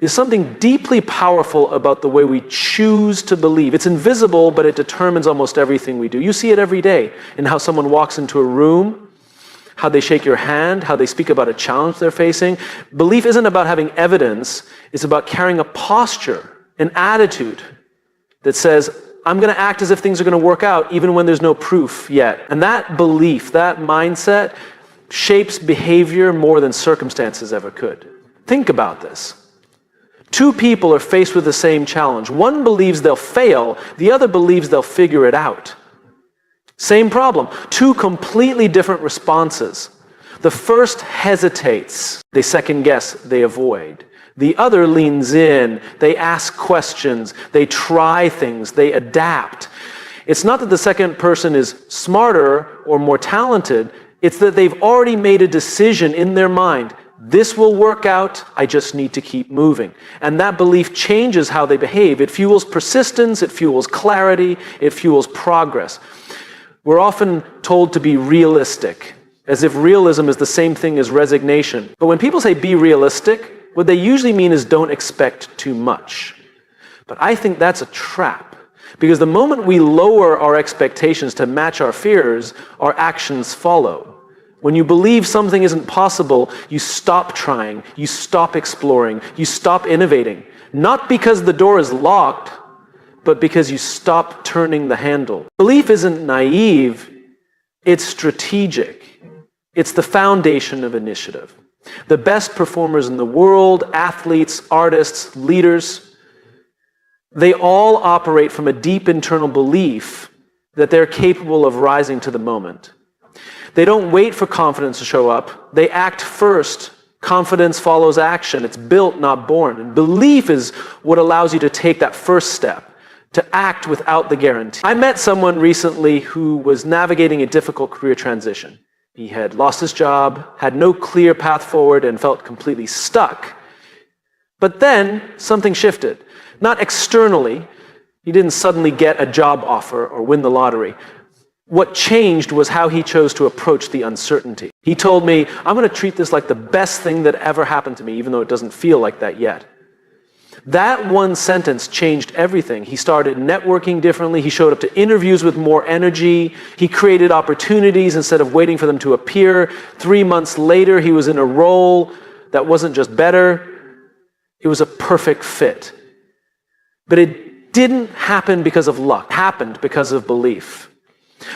is something deeply powerful about the way we choose to believe. It's invisible, but it determines almost everything we do. You see it every day in how someone walks into a room, how they shake your hand, how they speak about a challenge they're facing. Belief isn't about having evidence, it's about carrying a posture, an attitude that says, I'm going to act as if things are going to work out even when there's no proof yet. And that belief, that mindset, shapes behavior more than circumstances ever could. Think about this. Two people are faced with the same challenge. One believes they'll fail, the other believes they'll figure it out. Same problem, two completely different responses. The first hesitates, they second guess, they avoid. The other leans in, they ask questions, they try things, they adapt. It's not that the second person is smarter or more talented, it's that they've already made a decision in their mind. This will work out, I just need to keep moving. And that belief changes how they behave. It fuels persistence, it fuels clarity, it fuels progress. We're often told to be realistic, as if realism is the same thing as resignation. But when people say be realistic, what they usually mean is don't expect too much. But I think that's a trap. Because the moment we lower our expectations to match our fears, our actions follow. When you believe something isn't possible, you stop trying, you stop exploring, you stop innovating. Not because the door is locked, but because you stop turning the handle. Belief isn't naive, it's strategic. It's the foundation of initiative. The best performers in the world, athletes, artists, leaders, they all operate from a deep internal belief that they're capable of rising to the moment. They don't wait for confidence to show up. They act first. Confidence follows action. It's built, not born. And belief is what allows you to take that first step, to act without the guarantee. I met someone recently who was navigating a difficult career transition. He had lost his job, had no clear path forward, and felt completely stuck. But then something shifted. Not externally. He didn't suddenly get a job offer or win the lottery. What changed was how he chose to approach the uncertainty. He told me, I'm going to treat this like the best thing that ever happened to me, even though it doesn't feel like that yet. That one sentence changed everything. He started networking differently. He showed up to interviews with more energy. He created opportunities instead of waiting for them to appear. 3 months later, he was in a role that wasn't just better. It was a perfect fit. But it didn't happen because of luck. It happened because of belief.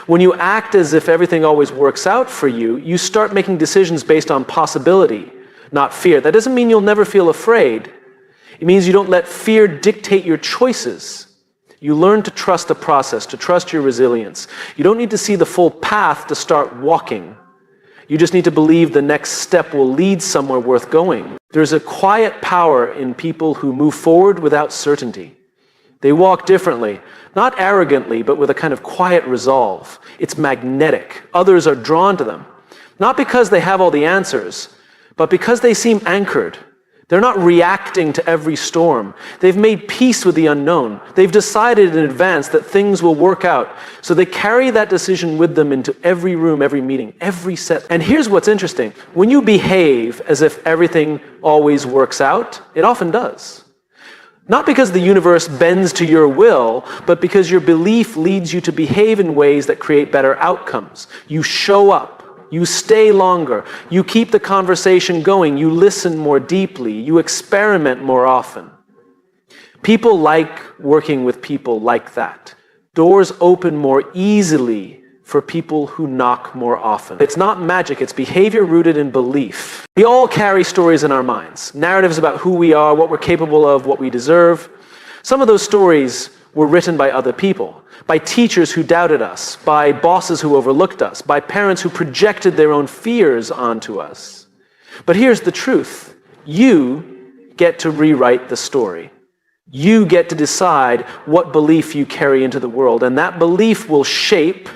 When you act as if everything always works out for you, you start making decisions based on possibility, not fear. That doesn't mean you'll never feel afraid. It means you don't let fear dictate your choices. You learn to trust the process, to trust your resilience. You don't need to see the full path to start walking. You just need to believe the next step will lead somewhere worth going. There's a quiet power in people who move forward without certainty. They walk differently, not arrogantly, but with a kind of quiet resolve. It's magnetic. Others are drawn to them, not because they have all the answers, but because they seem anchored. They're not reacting to every storm. They've made peace with the unknown. They've decided in advance that things will work out. So they carry that decision with them into every room, every meeting, every set. And here's what's interesting. When you behave as if everything always works out, it often does. Not because the universe bends to your will, but because your belief leads you to behave in ways that create better outcomes. You show up. You stay longer. You keep the conversation going. You listen more deeply. You experiment more often. People like working with people like that. Doors open more easily for people who knock more often. It's not magic. It's behavior rooted in belief. We all carry stories in our minds. Narratives about who we are, what we're capable of, what we deserve. Some of those stories were written by other people. By teachers who doubted us, by bosses who overlooked us, by parents who projected their own fears onto us. But here's the truth. You get to rewrite the story. You get to decide what belief you carry into the world, and that belief will shape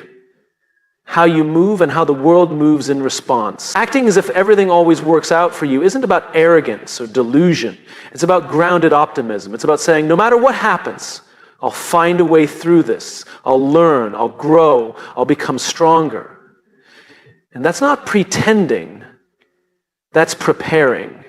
how you move and how the world moves in response. Acting as if everything always works out for you isn't about arrogance or delusion. It's about grounded optimism. It's about saying, no matter what happens, I'll find a way through this. I'll learn, I'll grow, I'll become stronger. And that's not pretending, that's preparing.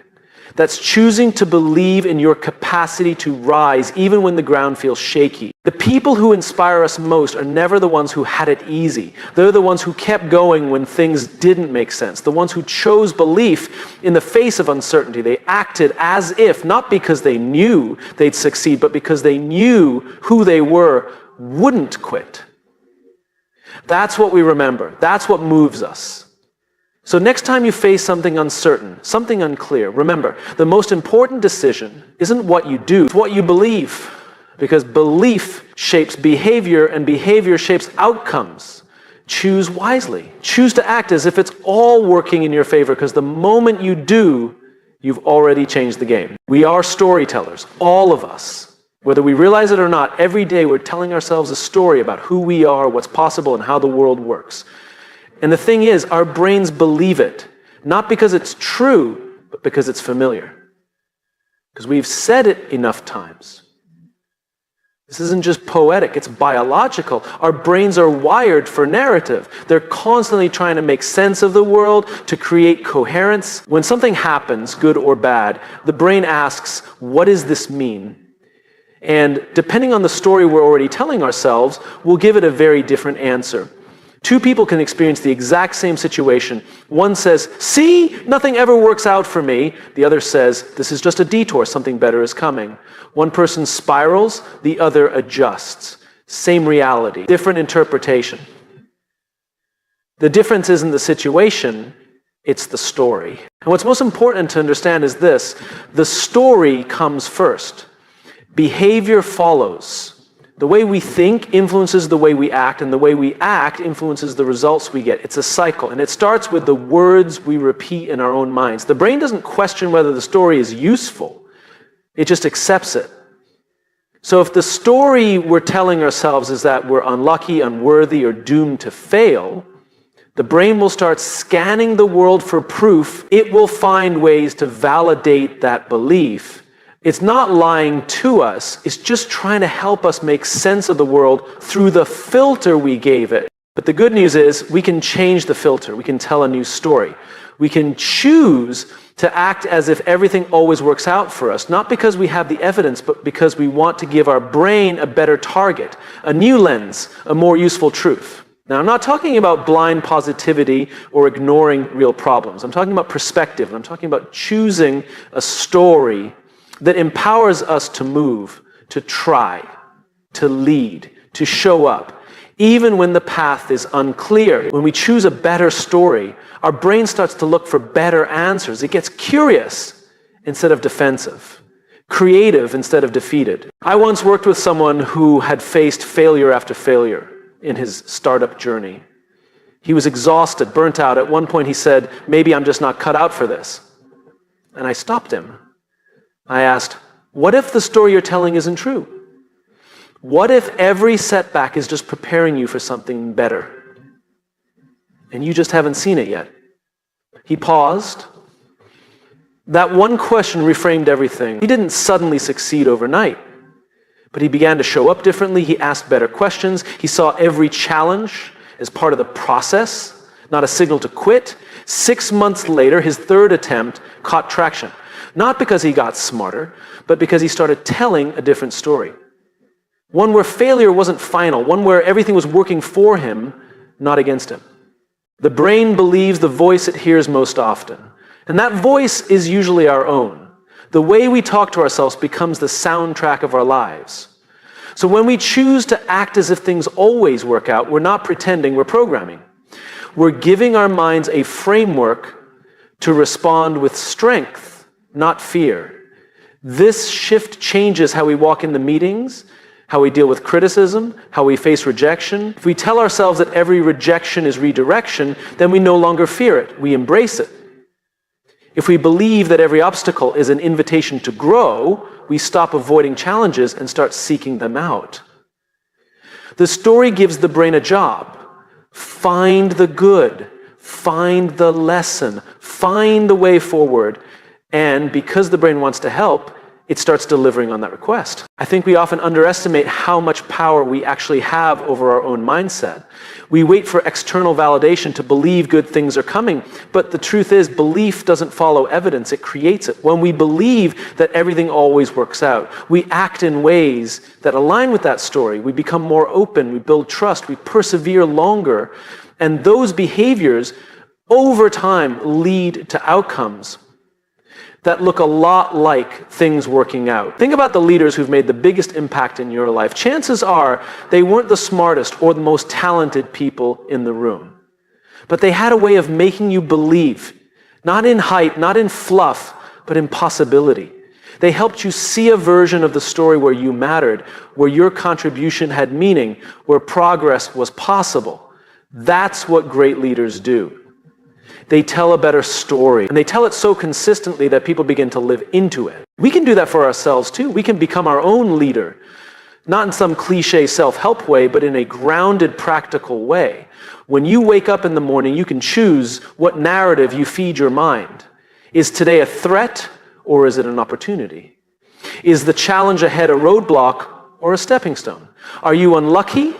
That's choosing to believe in your capacity to rise even when the ground feels shaky. The people who inspire us most are never the ones who had it easy. They're the ones who kept going when things didn't make sense. The ones who chose belief in the face of uncertainty. They acted as if, not because they knew they'd succeed, but because they knew who they were wouldn't quit. That's what we remember. That's what moves us. So next time you face something uncertain, something unclear, remember, the most important decision isn't what you do, it's what you believe. Because belief shapes behavior and behavior shapes outcomes. Choose wisely. Choose to act as if it's all working in your favor, because the moment you do, you've already changed the game. We are storytellers, all of us. Whether we realize it or not, every day we're telling ourselves a story about who we are, what's possible, and how the world works. And the thing is, our brains believe it, not because it's true, but because it's familiar. Because we've said it enough times. This isn't just poetic, it's biological. Our brains are wired for narrative. They're constantly trying to make sense of the world, to create coherence. When something happens, good or bad, the brain asks, what does this mean? And depending on the story we're already telling ourselves, we'll give it a very different answer. Two people can experience the exact same situation. One says, see, nothing ever works out for me. The other says, this is just a detour, something better is coming. One person spirals, the other adjusts. Same reality, different interpretation. The difference isn't the situation, it's the story. And what's most important to understand is this: the story comes first. Behavior follows. The way we think influences the way we act, and the way we act influences the results we get. It's a cycle, and it starts with the words we repeat in our own minds. The brain doesn't question whether the story is useful. It just accepts it. So if the story we're telling ourselves is that we're unlucky, unworthy, or doomed to fail, the brain will start scanning the world for proof. It will find ways to validate that belief. It's not lying to us, it's just trying to help us make sense of the world through the filter we gave it. But the good news is, we can change the filter, we can tell a new story. We can choose to act as if everything always works out for us, not because we have the evidence, but because we want to give our brain a better target, a new lens, a more useful truth. Now, I'm not talking about blind positivity or ignoring real problems. I'm talking about perspective. I'm talking about choosing a story that empowers us to move, to try, to lead, to show up, even when the path is unclear. When we choose a better story, our brain starts to look for better answers. It gets curious instead of defensive, creative instead of defeated. I once worked with someone who had faced failure after failure in his startup journey. He was exhausted, burnt out. At one point he said, maybe I'm just not cut out for this. And I stopped him. I asked, what if the story you're telling isn't true? What if every setback is just preparing you for something better? And you just haven't seen it yet. He paused. That one question reframed everything. He didn't suddenly succeed overnight, but he began to show up differently. He asked better questions. He saw every challenge as part of the process, not a signal to quit. 6 months later, his third attempt caught traction. Not because he got smarter, but because he started telling a different story. One where failure wasn't final, one where everything was working for him, not against him. The brain believes the voice it hears most often. And that voice is usually our own. The way we talk to ourselves becomes the soundtrack of our lives. So when we choose to act as if things always work out, we're not pretending, we're programming. We're giving our minds a framework to respond with strength, not fear. This shift changes how we walk into meetings, how we deal with criticism, how we face rejection. If we tell ourselves that every rejection is redirection, then we no longer fear it, we embrace it. If we believe that every obstacle is an invitation to grow, we stop avoiding challenges and start seeking them out. The story gives the brain a job. Find the good, find the lesson, find the way forward. And because the brain wants to help, it starts delivering on that request. I think we often underestimate how much power we actually have over our own mindset. We wait for external validation to believe good things are coming, but the truth is, belief doesn't follow evidence, it creates it. When we believe that everything always works out, we act in ways that align with that story. We become more open, we build trust, we persevere longer, and those behaviors over time lead to outcomes that look a lot like things working out. Think about the leaders who've made the biggest impact in your life. Chances are they weren't the smartest or the most talented people in the room, but they had a way of making you believe, not in hype, not in fluff, but in possibility. They helped you see a version of the story where you mattered, where your contribution had meaning, where progress was possible. That's what great leaders do. They tell a better story, and they tell it so consistently that people begin to live into it. We can do that for ourselves too. We can become our own leader, not in some cliche self-help way, but in a grounded, practical way. When you wake up in the morning, you can choose what narrative you feed your mind. Is today a threat, or is it an opportunity? Is the challenge ahead a roadblock or a stepping stone? Are you unlucky,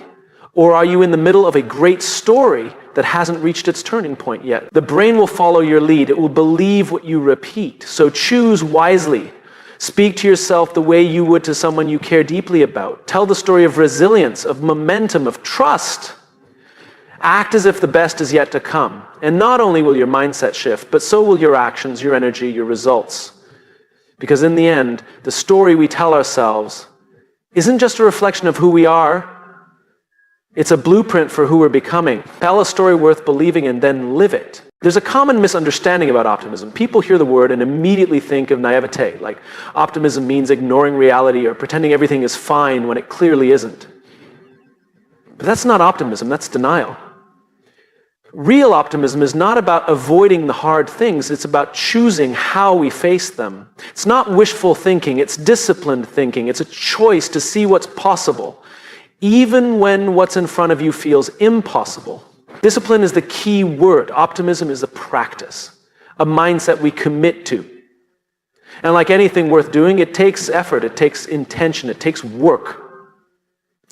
or are you in the middle of a great story that hasn't reached its turning point yet? The brain will follow your lead. It will believe what you repeat. So choose wisely. Speak to yourself the way you would to someone you care deeply about. Tell the story of resilience, of momentum, of trust. Act as if the best is yet to come. And not only will your mindset shift, but so will your actions, your energy, your results. Because in the end, the story we tell ourselves isn't just a reflection of who we are. It's a blueprint for who we're becoming. Tell a story worth believing and then live it. There's a common misunderstanding about optimism. People hear the word and immediately think of naivete, like optimism means ignoring reality or pretending everything is fine when it clearly isn't. But that's not optimism, that's denial. Real optimism is not about avoiding the hard things, it's about choosing how we face them. It's not wishful thinking, it's disciplined thinking. It's a choice to see what's possible, even when what's in front of you feels impossible. Discipline is the key word. Optimism is a practice, a mindset we commit to. And like anything worth doing, it takes effort, it takes intention, it takes work.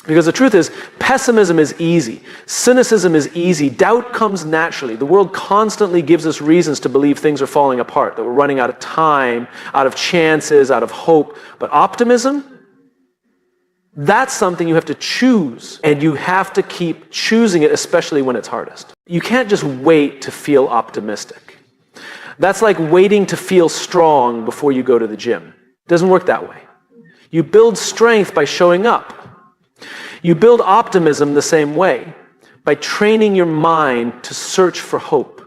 Because the truth is, pessimism is easy. Cynicism is easy. Doubt comes naturally. The world constantly gives us reasons to believe things are falling apart, that we're running out of time, out of chances, out of hope. But optimism, that's something you have to choose, and you have to keep choosing it, especially when it's hardest. You can't just wait to feel optimistic. That's like waiting to feel strong before you go to the gym. It doesn't work that way. You build strength by showing up. You build optimism the same way, by training your mind to search for hope,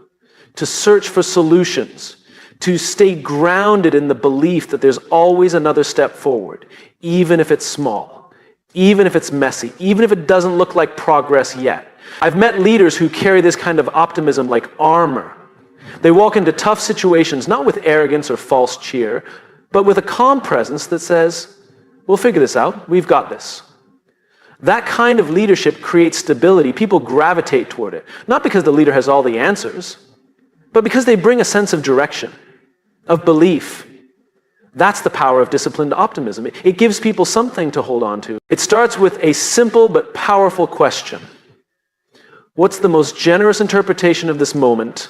to search for solutions, to stay grounded in the belief that there's always another step forward, even if it's small, even if it's messy, even if it doesn't look like progress yet. I've met leaders who carry this kind of optimism like armor. They walk into tough situations, not with arrogance or false cheer, but with a calm presence that says, we'll figure this out, we've got this. That kind of leadership creates stability. People gravitate toward it, not because the leader has all the answers, but because they bring a sense of direction, of belief. That's the power of disciplined optimism. It gives people something to hold on to. It starts with a simple but powerful question. What's the most generous interpretation of this moment?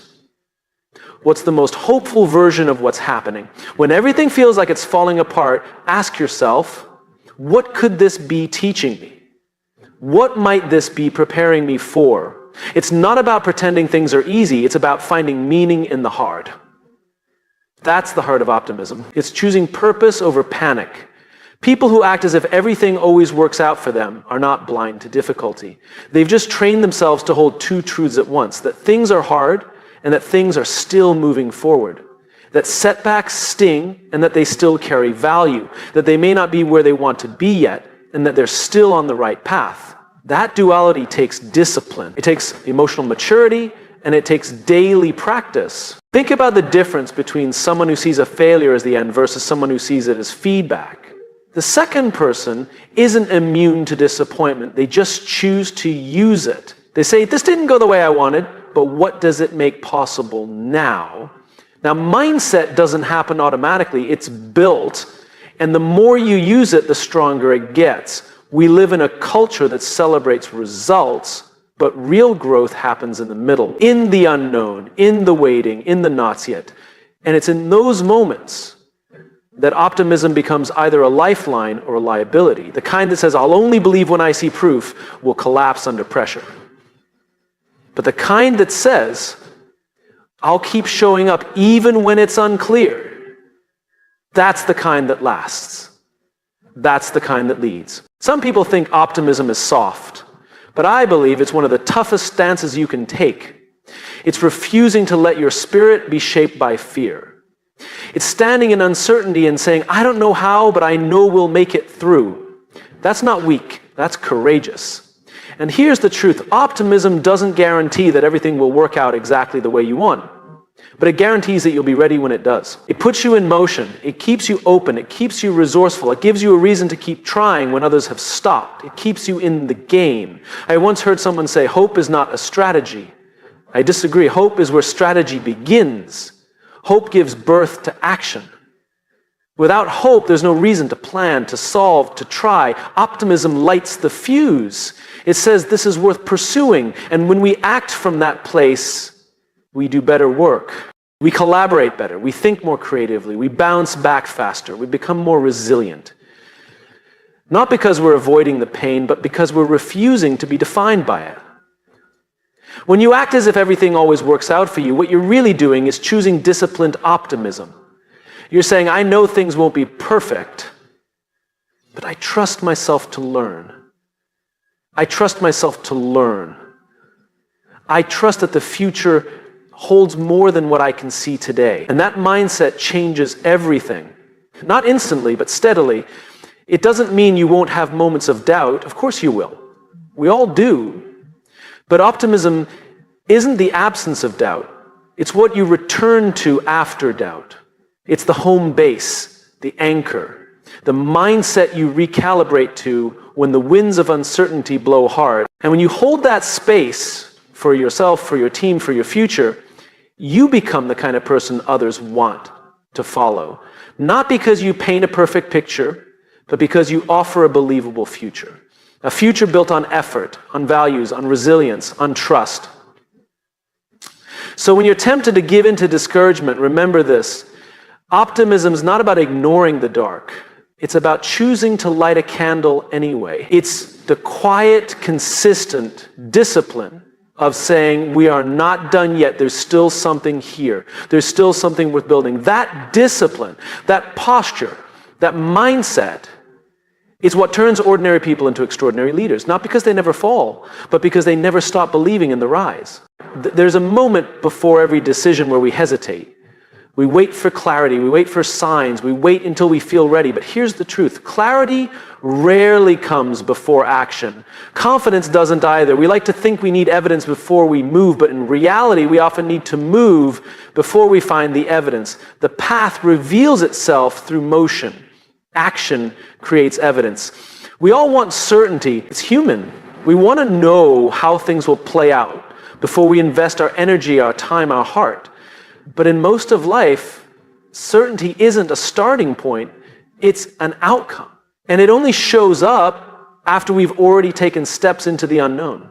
What's the most hopeful version of what's happening? When everything feels like it's falling apart, ask yourself, what could this be teaching me? What might this be preparing me for? It's not about pretending things are easy. It's about finding meaning in the hard. That's the heart of optimism. It's choosing purpose over panic. People who act as if everything always works out for them are not blind to difficulty. They've just trained themselves to hold two truths at once, that things are hard and that things are still moving forward, that setbacks sting and that they still carry value, that they may not be where they want to be yet and that they're still on the right path. That duality takes discipline. It takes emotional maturity and it takes daily practice. Think about the difference between someone who sees a failure as the end versus someone who sees it as feedback. The second person isn't immune to disappointment. They just choose to use it. They say, this didn't go the way I wanted, but what does it make possible now? Now, mindset doesn't happen automatically. It's built, And the more you use it, the stronger it gets. We live in a culture that celebrates results, but real growth happens in the middle, in the unknown, in the waiting, in the not yet. And it's in those moments that optimism becomes either a lifeline or a liability. The kind that says, I'll only believe when I see proof, will collapse under pressure. But the kind that says, I'll keep showing up even when it's unclear, that's the kind that lasts. That's the kind that leads. Some people think optimism is soft, but I believe it's one of the toughest stances you can take. It's refusing to let your spirit be shaped by fear. It's standing in uncertainty and saying, I don't know how, but I know we'll make it through. That's not weak, that's courageous. And here's the truth, optimism doesn't guarantee that everything will work out exactly the way you want. But it guarantees that you'll be ready when it does. It puts you in motion. It keeps you open. It keeps you resourceful. It gives you a reason to keep trying when others have stopped. It keeps you in the game. I once heard someone say, hope is not a strategy. I disagree. Hope is where strategy begins. Hope gives birth to action. Without hope, there's no reason to plan, to solve, to try. Optimism lights the fuse. It says this is worth pursuing. And when we act from that place, we do better work. We collaborate better. We think more creatively. We bounce back faster. We become more resilient. Not because we're avoiding the pain, but because we're refusing to be defined by it. When you act as if everything always works out for you, what you're really doing is choosing disciplined optimism. You're saying, I know things won't be perfect, but I trust myself to learn. I trust myself to learn. I trust that the future holds more than what I can see today. And that mindset changes everything. Not instantly, but steadily. It doesn't mean you won't have moments of doubt. Of course you will. We all do. But optimism isn't the absence of doubt. It's what you return to after doubt. It's the home base, the anchor, the mindset you recalibrate to when the winds of uncertainty blow hard. And when you hold that space for yourself, for your team, for your future, you become the kind of person others want to follow. Not because you paint a perfect picture, but because you offer a believable future. A future built on effort, on values, on resilience, on trust. So when you're tempted to give in to discouragement, remember this. Optimism is not about ignoring the dark. It's about choosing to light a candle anyway. It's the quiet, consistent discipline of saying, we are not done yet. There's still something here. There's still something worth building. That discipline, that posture, that mindset is what turns ordinary people into extraordinary leaders. Not because they never fall, but because they never stop believing in the rise. There's a moment before every decision where we hesitate. We wait for clarity. We wait for signs. We wait until we feel ready. But here's the truth. Clarity rarely comes before action. Confidence doesn't either. We like to think we need evidence before we move, but in reality, we often need to move before we find the evidence. The path reveals itself through motion. Action creates evidence. We all want certainty. It's human. We want to know how things will play out before we invest our energy, our time, our heart. But in most of life, certainty isn't a starting point, it's an outcome. And it only shows up after we've already taken steps into the unknown.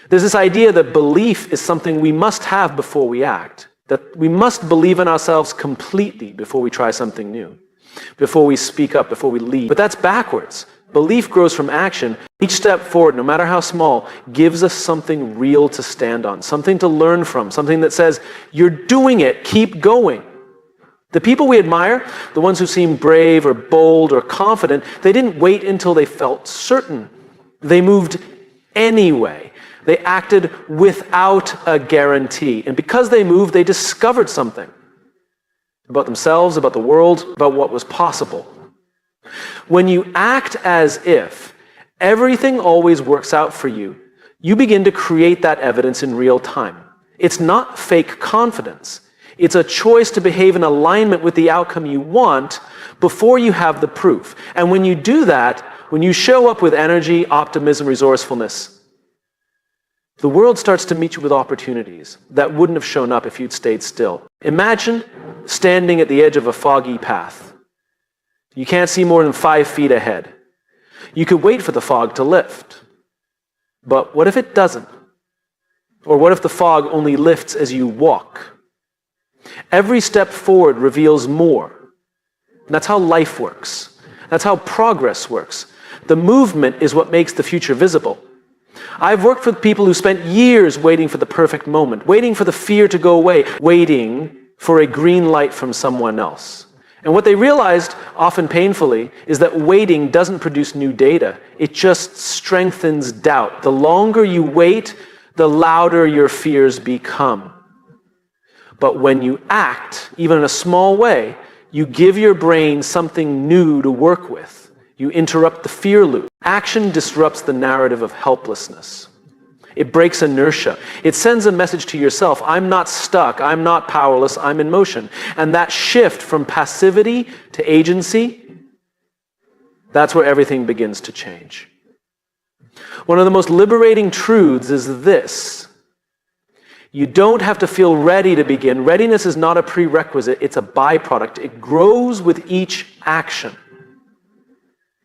There's this idea that belief is something we must have before we act, that we must believe in ourselves completely before we try something new, before we speak up, before we lead. But that's backwards. Belief grows from action. Each step forward, no matter how small, gives us something real to stand on, something to learn from, something that says, you're doing it, keep going. The people we admire, the ones who seem brave or bold or confident, they didn't wait until they felt certain. They moved anyway. They acted without a guarantee. And because they moved, they discovered something about themselves, about the world, about what was possible. When you act as if everything always works out for you, you begin to create that evidence in real time. It's not fake confidence. It's a choice to behave in alignment with the outcome you want before you have the proof. And when you do that, when you show up with energy, optimism, resourcefulness, the world starts to meet you with opportunities that wouldn't have shown up if you'd stayed still. Imagine standing at the edge of a foggy path. You can't see more than 5 feet ahead. You could wait for the fog to lift. But what if it doesn't? Or what if the fog only lifts as you walk? Every step forward reveals more. And that's how life works. That's how progress works. The movement is what makes the future visible. I've worked with people who spent years waiting for the perfect moment, waiting for the fear to go away, waiting for a green light from someone else. And what they realized, often painfully, is that waiting doesn't produce new data. It just strengthens doubt. The longer you wait, the louder your fears become. But when you act, even in a small way, you give your brain something new to work with. You interrupt the fear loop. Action disrupts the narrative of helplessness. It breaks inertia. It sends a message to yourself, I'm not stuck, I'm not powerless, I'm in motion. And that shift from passivity to agency, that's where everything begins to change. One of the most liberating truths is this. You don't have to feel ready to begin. Readiness is not a prerequisite, it's a byproduct. It grows with each action.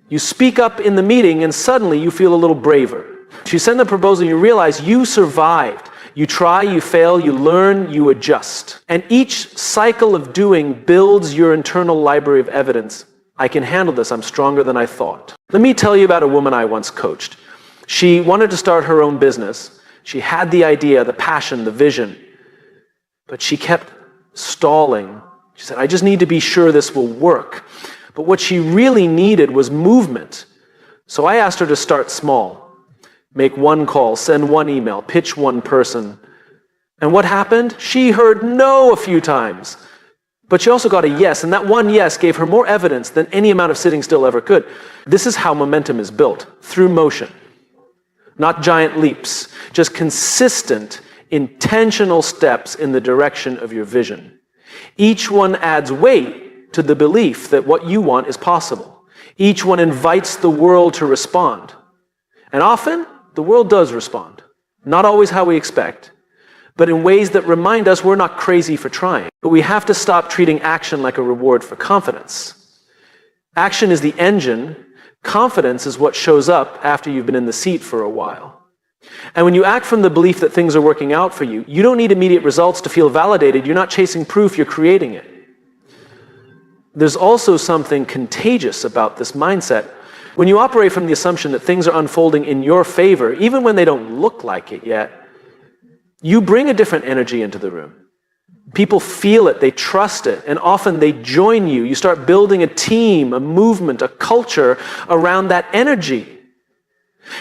You speak up in the meeting and suddenly you feel a little braver. You send the proposal, you realize you survived. You try, you fail, you learn, you adjust. And each cycle of doing builds your internal library of evidence. I can handle this, I'm stronger than I thought. Let me tell you about a woman I once coached. She wanted to start her own business. She had the idea, the passion, the vision, but she kept stalling. She said, I just need to be sure this will work. But what she really needed was movement. So I asked her to start small. Make one call, send one email, pitch one person. And what happened? She heard no a few times. But she also got a yes, and that one yes gave her more evidence than any amount of sitting still ever could. This is how momentum is built, through motion. Not giant leaps, just consistent, intentional steps in the direction of your vision. Each one adds weight to the belief that what you want is possible. Each one invites the world to respond. And often, the world does respond. Not always how we expect, but in ways that remind us we're not crazy for trying. But we have to stop treating action like a reward for confidence. Action is the engine. Confidence is what shows up after you've been in the seat for a while. And when you act from the belief that things are working out for you, you don't need immediate results to feel validated. You're not chasing proof, you're creating it. There's also something contagious about this mindset. When you operate from the assumption that things are unfolding in your favor, even when they don't look like it yet, you bring a different energy into the room. People feel it, they trust it, and often they join you. You start building a team, a movement, a culture around that energy.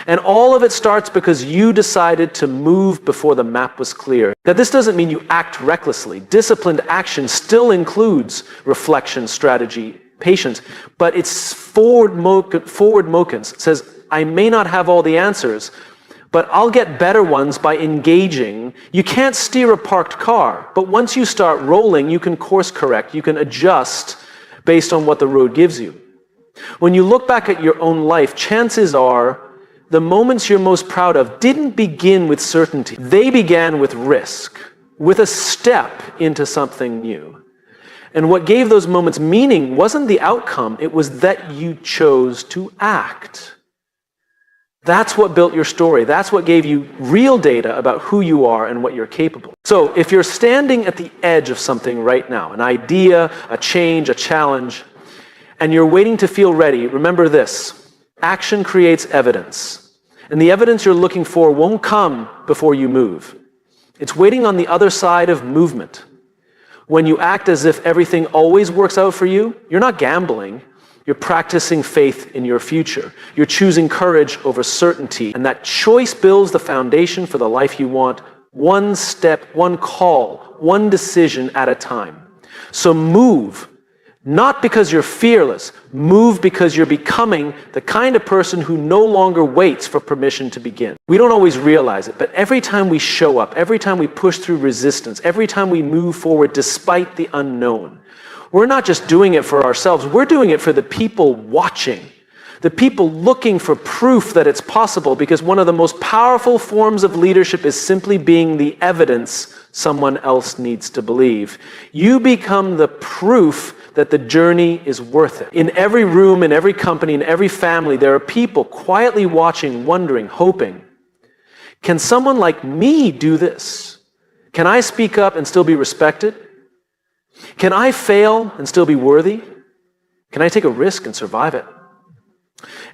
And all of it starts because you decided to move before the map was clear. Now, this doesn't mean you act recklessly. Disciplined action still includes reflection, strategy, patience, but it's forward motions. It says, I may not have all the answers, but I'll get better ones by engaging. You can't steer a parked car, but once you start rolling, you can course correct, you can adjust based on what the road gives you. When you look back at your own life, chances are the moments you're most proud of didn't begin with certainty. They began with risk, with a step into something new. And what gave those moments meaning wasn't the outcome, it was that you chose to act. That's what built your story. That's what gave you real data about who you are and what you're capable of. So if you're standing at the edge of something right now, an idea, a change, a challenge, and you're waiting to feel ready, remember this. Action creates evidence. And the evidence you're looking for won't come before you move. It's waiting on the other side of movement. When you act as if everything always works out for you, you're not gambling. You're practicing faith in your future. You're choosing courage over certainty. And that choice builds the foundation for the life you want, one step, one call, one decision at a time. So move, not because you're fearless. Move because you're becoming the kind of person who no longer waits for permission to begin. We don't always realize it, but every time we show up, every time we push through resistance, every time we move forward despite the unknown, we're not just doing it for ourselves, we're doing it for the people watching, the people looking for proof that it's possible, because one of the most powerful forms of leadership is simply being the evidence someone else needs to believe. You become the proof that the journey is worth it. In every room, in every company, in every family, there are people quietly watching, wondering, hoping. Can someone like me do this? Can I speak up and still be respected? Can I fail and still be worthy? Can I take a risk and survive it?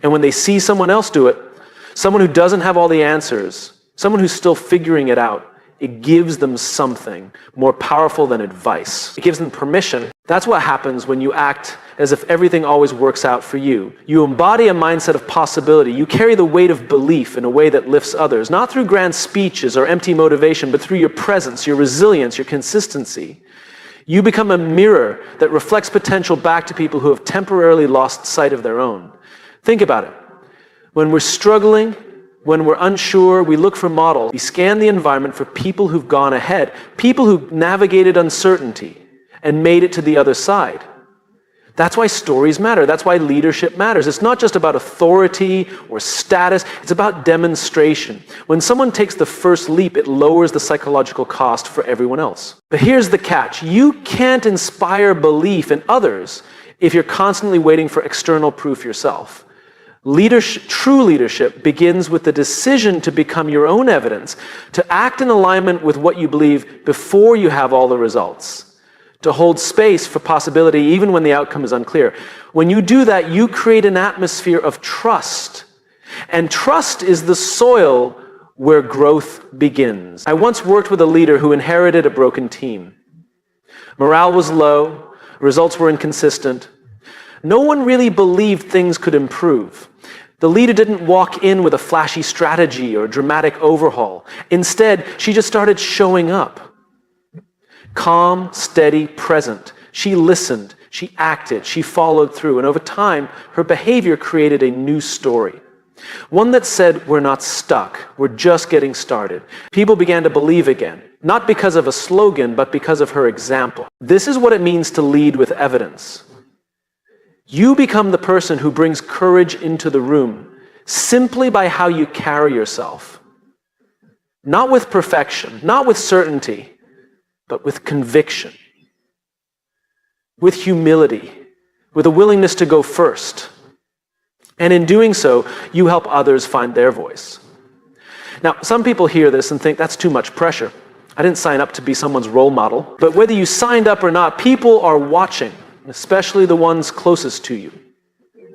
And when they see someone else do it, someone who doesn't have all the answers, someone who's still figuring it out, it gives them something more powerful than advice. It gives them permission. That's what happens when you act as if everything always works out for you. You embody a mindset of possibility. You carry the weight of belief in a way that lifts others, not through grand speeches or empty motivation, but through your presence, your resilience, your consistency. You become a mirror that reflects potential back to people who have temporarily lost sight of their own. Think about it. When we're struggling, when we're unsure, we look for models. We scan the environment for people who've gone ahead, people who've navigated uncertainty and made it to the other side. That's why stories matter. That's why leadership matters. It's not just about authority or status. It's about demonstration. When someone takes the first leap, it lowers the psychological cost for everyone else. But here's the catch. You can't inspire belief in others if you're constantly waiting for external proof yourself. True leadership begins with the decision to become your own evidence, to act in alignment with what you believe before you have all the results, to hold space for possibility even when the outcome is unclear. When you do that, you create an atmosphere of trust. And trust is the soil where growth begins. I once worked with a leader who inherited a broken team. Morale was low, results were inconsistent. No one really believed things could improve. The leader didn't walk in with a flashy strategy or a dramatic overhaul. Instead, she just started showing up. Calm, steady, present. She listened, she acted, she followed through, and over time, her behavior created a new story. One that said, we're not stuck, we're just getting started. People began to believe again, not because of a slogan, but because of her example. This is what it means to lead with evidence. You become the person who brings courage into the room simply by how you carry yourself. Not with perfection, not with certainty, but with conviction, with humility, with a willingness to go first. And in doing so, you help others find their voice. Now, some people hear this and think that's too much pressure. I didn't sign up to be someone's role model. But whether you signed up or not, people are watching. Especially the ones closest to you,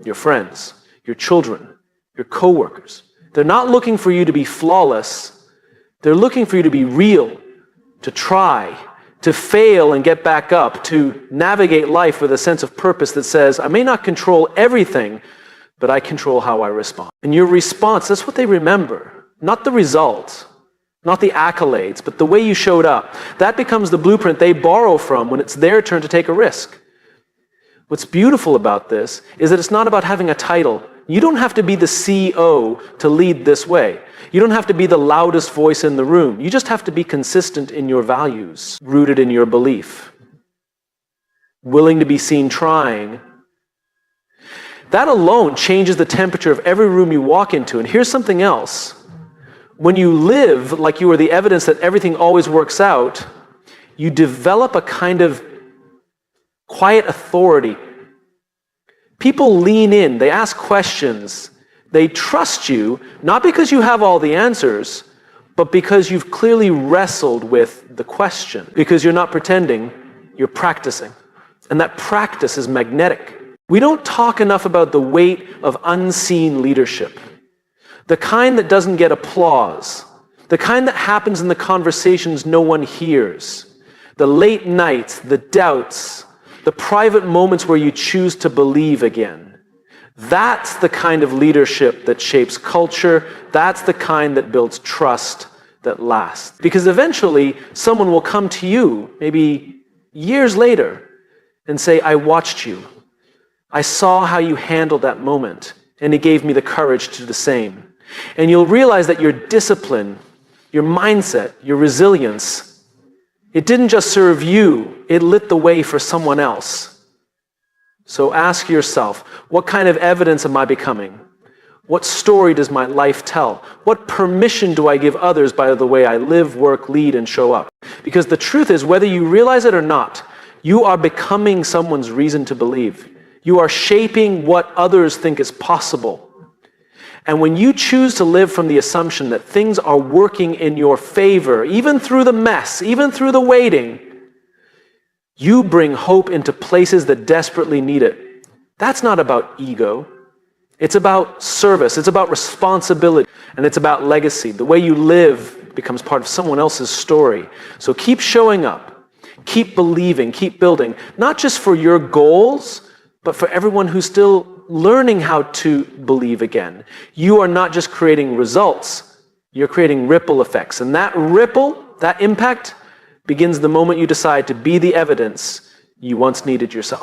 your friends, your children, your coworkers. They're not looking for you to be flawless. They're looking for you to be real, to try, to fail and get back up, to navigate life with a sense of purpose that says, I may not control everything, but I control how I respond. And your response, that's what they remember, not the result, not the accolades, but the way you showed up. That becomes the blueprint they borrow from when it's their turn to take a risk. What's beautiful about this is that it's not about having a title. You don't have to be the CEO to lead this way. You don't have to be the loudest voice in the room. You just have to be consistent in your values, rooted in your belief, willing to be seen trying. That alone changes the temperature of every room you walk into. And here's something else. When you live like you are the evidence that everything always works out, you develop a kind of quiet authority. People lean in, they ask questions, they trust you, not because you have all the answers, but because you've clearly wrestled with the question. Because you're not pretending, you're practicing. And that practice is magnetic. We don't talk enough about the weight of unseen leadership. The kind that doesn't get applause. The kind that happens in the conversations no one hears. The late nights, the doubts, the private moments where you choose to believe again. That's the kind of leadership that shapes culture. That's the kind that builds trust that lasts. Because eventually, someone will come to you, maybe years later, and say, I watched you. I saw how you handled that moment, and it gave me the courage to do the same. And you'll realize that your discipline, your mindset, your resilience, it didn't just serve you, it lit the way for someone else. So ask yourself, what kind of evidence am I becoming? What story does my life tell? What permission do I give others by the way I live, work, lead, and show up? Because the truth is, whether you realize it or not, You are becoming someone's reason to believe. You are shaping what others think is possible. And when you choose to live from the assumption that things are working in your favor, even through the mess, even through the waiting, you bring hope into places that desperately need it. That's not about ego. It's about service. It's about responsibility. And it's about legacy. The way you live becomes part of someone else's story. So keep showing up. Keep believing. Keep building. Not just for your goals, but for everyone who's still learning how to believe again. You are not just creating results. You're creating ripple effects. And that ripple, that impact, begins the moment you decide to be the evidence you once needed yourself.